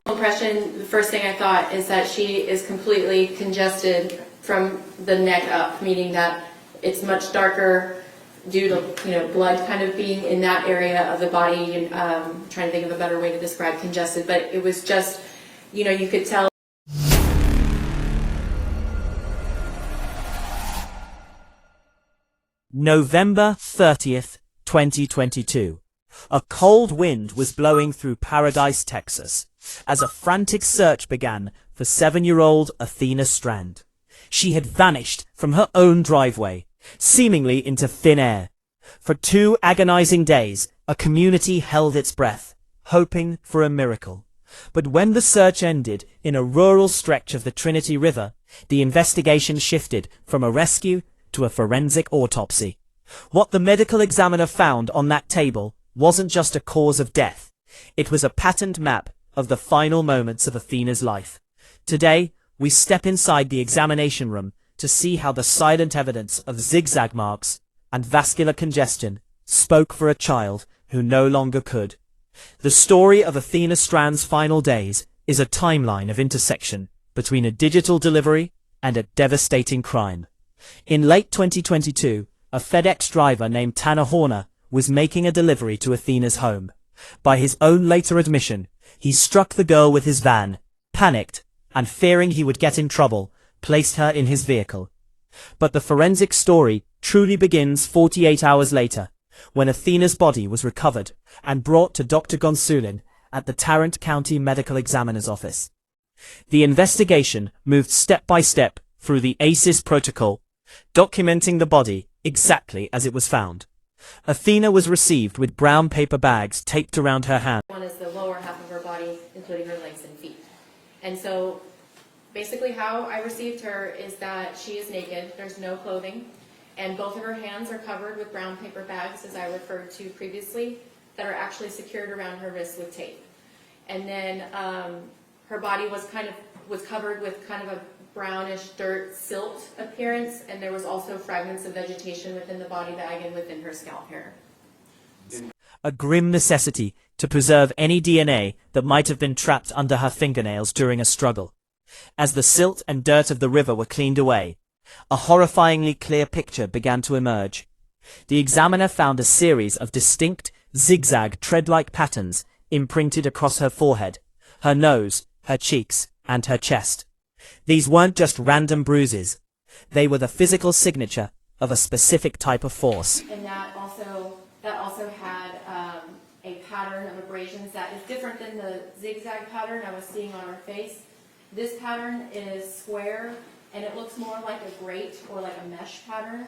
Impression, the first thing I thought is that she is completely congested from the neck up, meaning that it's much darker due to blood kind of being in that area of the body. Trying to think of a better way to describe congested, but it was just, you could tell. November 30th, 2022. A cold wind was blowing through Paradise, Texas, as a frantic search began for 7-year-old Athena Strand. She had vanished from her own driveway, seemingly into thin air. For 2 agonizing days, a community held its breath, hoping for a miracle. But when the search ended in a rural stretch of the Trinity River, the investigation shifted from a rescue to a forensic autopsy. What the medical examiner found on that table wasn't just a cause of death. It was a patterned map of the final moments of Athena's life. Today, we step inside the examination room to see how the silent evidence of zigzag marks and vascular congestion spoke for a child who no longer could. The story of Athena Strand's final days is a timeline of intersection between a digital delivery and a devastating crime. In late 2022, a FedEx driver named Tanner Horner was making a delivery to Athena's home. By his own later admission, he struck the girl with his van, panicked, and fearing he would get in trouble, placed her in his vehicle. But the forensic story truly begins 48 hours later, when Athena's body was recovered and brought to Dr. Gonsulin at the Tarrant County Medical Examiner's office. The investigation moved step by step through the ASIS protocol, documenting the body exactly as it was found. Athena was received with brown paper bags taped around her hand. One is the lower half of her body, including her legs and feet. And so basically how I received her is that she is naked, there's no clothing, and both of her hands are covered with brown paper bags, as I referred to previously, that are actually secured around her wrists with tape. And then her body was covered with kind of a brownish dirt silt appearance, and there was also fragments of vegetation within the body bag and within her scalp hair. A grim necessity to preserve any DNA that might have been trapped under her fingernails during a struggle. As the silt and dirt of the river were cleaned away, a horrifyingly clear picture began to emerge. The examiner found a series of distinct, zigzag, tread-like patterns imprinted across her forehead, her nose, her cheeks, and her chest. These weren't just random bruises. They were the physical signature of a specific type of force. And that also had a pattern of abrasions that is different than the zigzag pattern I was seeing on her face. This pattern is square, and it looks more like a grate or like a mesh pattern,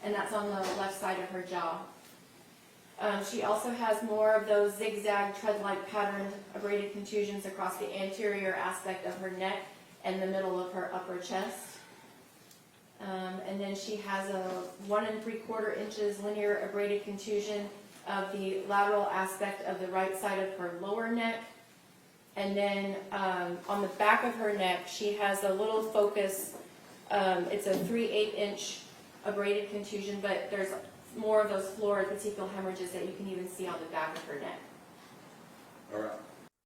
and that's on the left side of her jaw. She also has more of those zigzag tread-like patterned abraded contusions across the anterior aspect of her neck and the middle of her upper chest. And then she has a 1 3/4 inches linear abraded contusion of the lateral aspect of the right side of her lower neck. And then on the back of her neck, she has a little focus. It's a 3/8 inch abraded contusion, but there's more of those florid petechial hemorrhages that you can even see on the back of her neck. All right.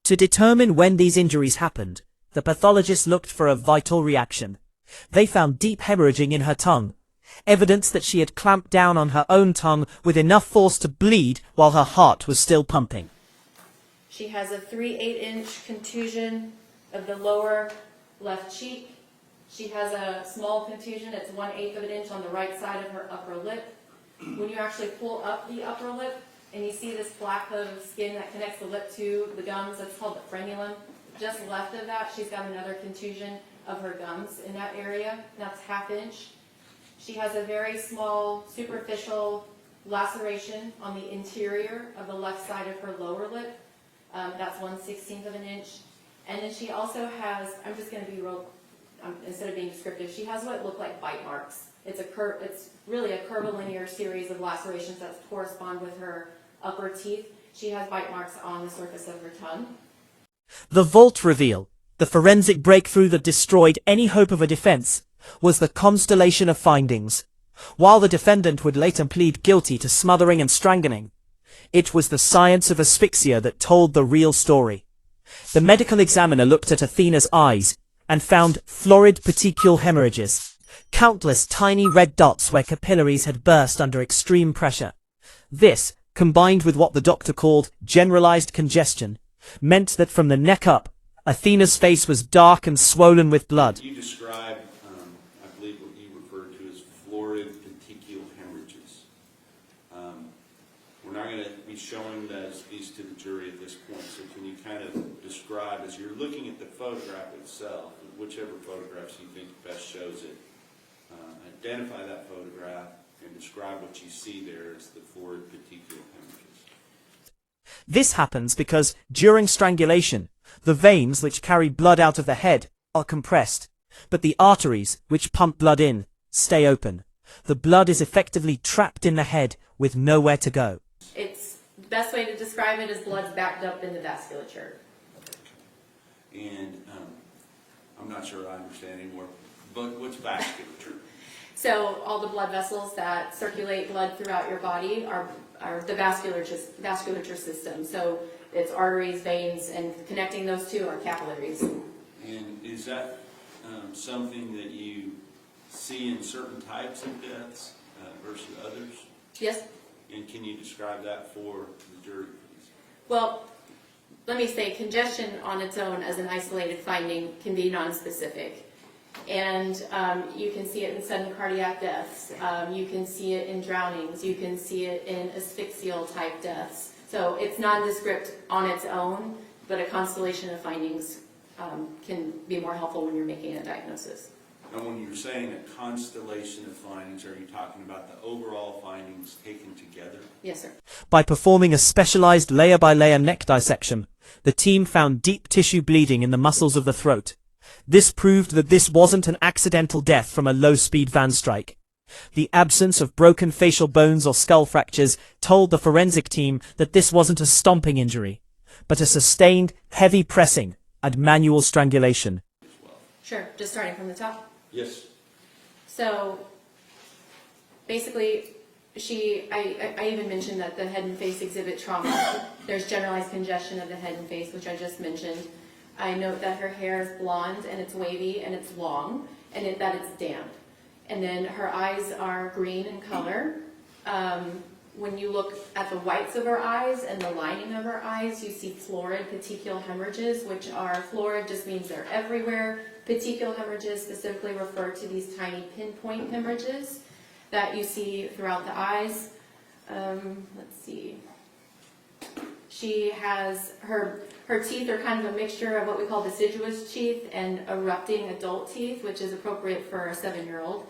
To determine when these injuries happened, the pathologist looked for a vital reaction. They found deep hemorrhaging in her tongue, evidence that she had clamped down on her own tongue with enough force to bleed while her heart was still pumping. She has a 3/8 inch contusion of the lower left cheek. She has a small contusion, it's 1/8 of an inch on the right side of her upper lip. When you actually pull up the upper lip and you see this black hood of skin that connects the lip to the gums, that's called the frenulum. Just left of that, she's got another contusion of her gums in that area. That's 1/2 inch. She has a very small superficial laceration on the interior of the left side of her lower lip. That's 1/16 of an inch. And then she also has, I'm just going to be real, instead of being descriptive, she has what look like bite marks. It's really a curvilinear series of lacerations that correspond with her upper teeth. She has bite marks on the surface of her tongue. The vault reveal, the forensic breakthrough that destroyed any hope of a defense, was the Constellation of Findings. While the defendant would later plead guilty to smothering and strangling, it was the science of asphyxia that told the real story. The medical examiner looked at Athena's eyes and found florid petechial hemorrhages, countless tiny red dots where capillaries had burst under extreme pressure. This, combined with what the doctor called generalized congestion, meant that from the neck up, Athena's face was dark and swollen with blood. You described, I believe what you referred to as florid petechial hemorrhages. We're not going to be showing these to the jury at this point, so can you kind of describe, as you're looking at the photograph itself, whichever photographs you think best shows it, identify that photograph and describe what you see there as the florid petechial hemorrhages. This happens because, during strangulation, the veins which carry blood out of the head are compressed, but the arteries, which pump blood in, stay open. The blood is effectively trapped in the head with nowhere to go. It's the best way to describe it is blood's backed up in the vasculature. And I'm not sure I understand anymore, but what's vasculature? So all the blood vessels that circulate blood throughout your body are the vasculature system. So it's arteries, veins, and connecting those two are capillaries. And is that something that you see in certain types of deaths versus others? Yes? And can you describe that for the jury, please? Well, let me say congestion on its own as an isolated finding can be nonspecific. And you can see it in sudden cardiac deaths. You can see it in drownings. You can see it in asphyxial type deaths. So it's nondescript on its own, but a constellation of findings can be more helpful when you're making a diagnosis. And when you're saying a constellation of findings, are you talking about the overall findings taken together? Yes, sir. By performing a specialized layer-by-layer neck dissection, the team found deep tissue bleeding in the muscles of the throat. This proved that this wasn't an accidental death from a low-speed van strike. The absence of broken facial bones or skull fractures told the forensic team that this wasn't a stomping injury, but a sustained, heavy pressing and manual strangulation. Sure, just starting from the top. Yes. So basically, I even mentioned that the head and face exhibit trauma. There's generalized congestion of the head and face, which I just mentioned. I note that her hair is blonde and it's wavy and it's long and that it's damp. And then her eyes are green in color. When you look at the whites of her eyes and the lining of her eyes, you see florid petechial hemorrhages, which are florid just means they're everywhere. Petechial hemorrhages specifically refer to these tiny pinpoint hemorrhages that you see throughout the eyes. Let's see. She has her teeth are kind of a mixture of what we call deciduous teeth and erupting adult teeth, which is appropriate for a 7-year-old.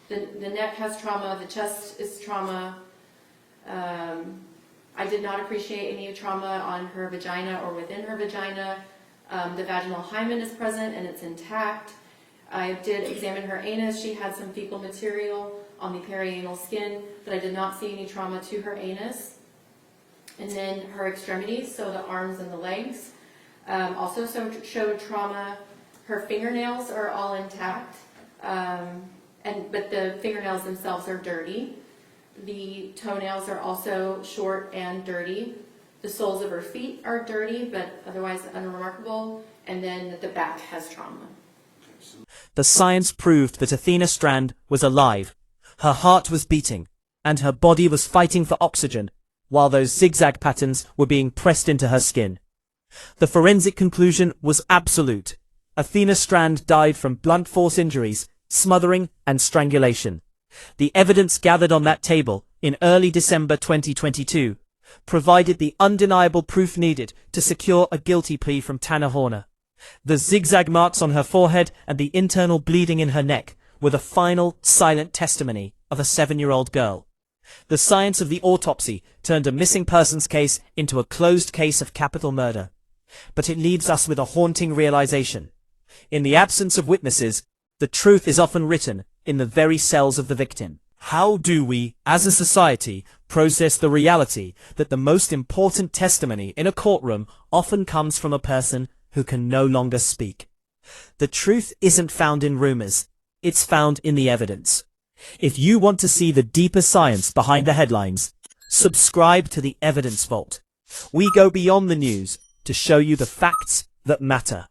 The neck has trauma, the chest is trauma. I did not appreciate any trauma on her vagina or within her vagina. The vaginal hymen is present and it's intact. I did examine her anus. She had some fecal material on the perianal skin, but I did not see any trauma to her anus. And then her extremities, so the arms and the legs, also showed trauma. Her fingernails are all intact, but the fingernails themselves are dirty. The toenails are also short and dirty. The soles of her feet are dirty, but otherwise unremarkable. And then the back has trauma. The science proved that Athena Strand was alive. Her heart was beating, and her body was fighting for oxygen, while those zigzag patterns were being pressed into her skin. The forensic conclusion was absolute. Athena Strand died from blunt force injuries, smothering, and strangulation. The evidence gathered on that table in early December 2022 provided the undeniable proof needed to secure a guilty plea from Tanner Horner. The zigzag marks on her forehead and the internal bleeding in her neck were the final, silent testimony of a 7-year-old girl. The science of the autopsy turned a missing persons case into a closed case of capital murder. But it leaves us with a haunting realization. In the absence of witnesses, the truth is often written in the very cells of the victim. How do we, as a society, process the reality that the most important testimony in a courtroom often comes from a person who can no longer speak? The truth isn't found in rumors. It's found in the evidence. If you want to see the deeper science behind the headlines, subscribe to the Evidence Vault. We go beyond the news to show you the facts that matter.